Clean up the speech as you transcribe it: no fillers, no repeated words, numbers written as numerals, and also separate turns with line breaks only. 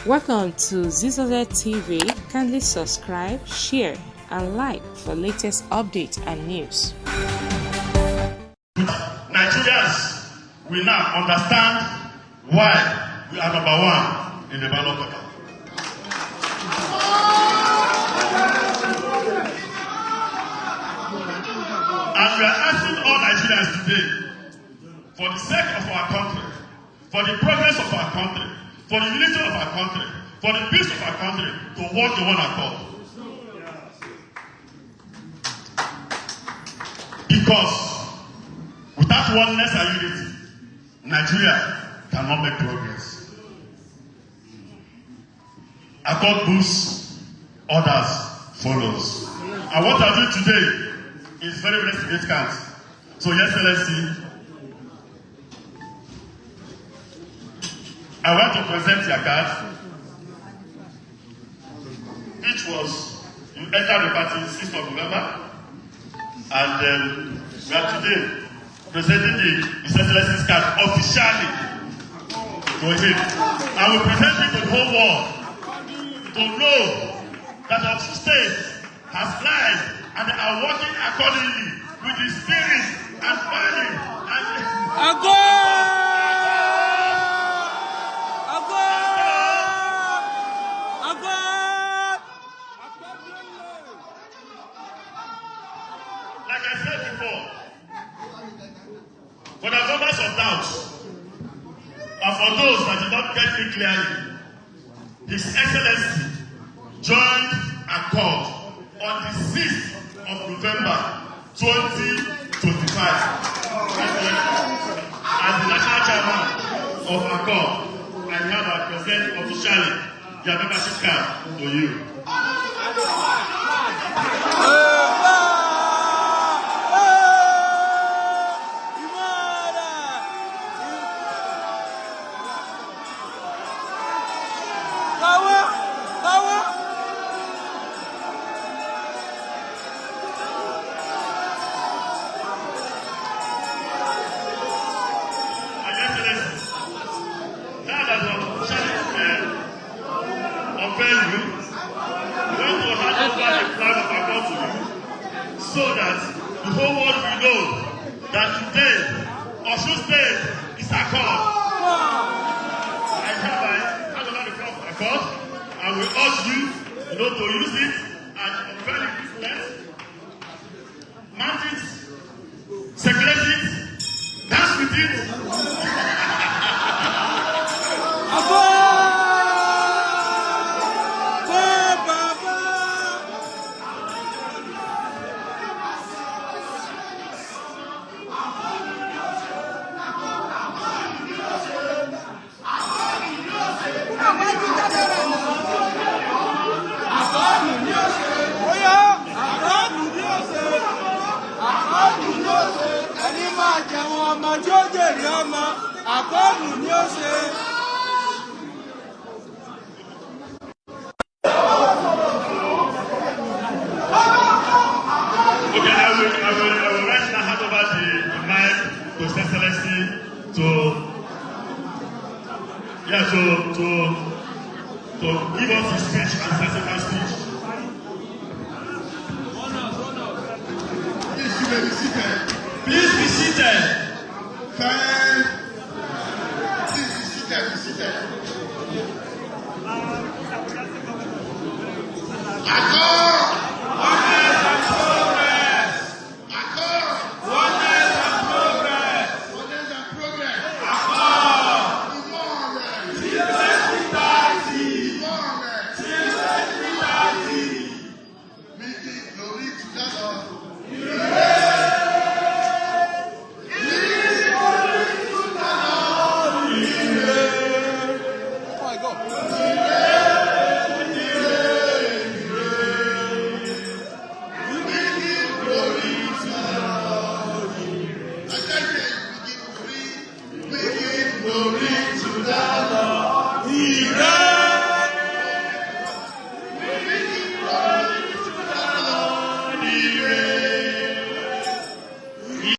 Welcome to ZZZ TV. Kindly subscribe, share, and like for latest updates and news.
Nigerians will now understand why we are number one in the ballot paper. And we are asking all Nigerians today, for the sake of our country, for the progress of our country, for the unity of our country, for the peace of our country, to work in one accord. Because without oneness and unity, Nigeria cannot make progress. Accord boosts, others follows. And what I do today is very, very significant. So, Your Excellency, I want to present your card, which was, you entered the party 6th of November, and we are today presenting His Excellency's card officially to him. And we present it to the whole world to know that our state has life and they are working accordingly with the spirit and value and like I said before, for the abundance of doubts, and for those that did not get me clearly, His Excellency joined accord on the 6th of November 2025 as the national chairman of Accord. I have a present officially your membership card to you. So that the whole world will know that today Osun State is Accord. I hereby hand over the floor for Accord, and we urge you, to use it as unveil the business, mount it, circulate it, dance with it.
Àkọ́ọ̀dù ni ó ṣe.
Okay, I will right now hand over the mic to His Excellency to give us his speech and sensible speech.
Please, you may be seated.
Please be seated.
Please be seated. Accord.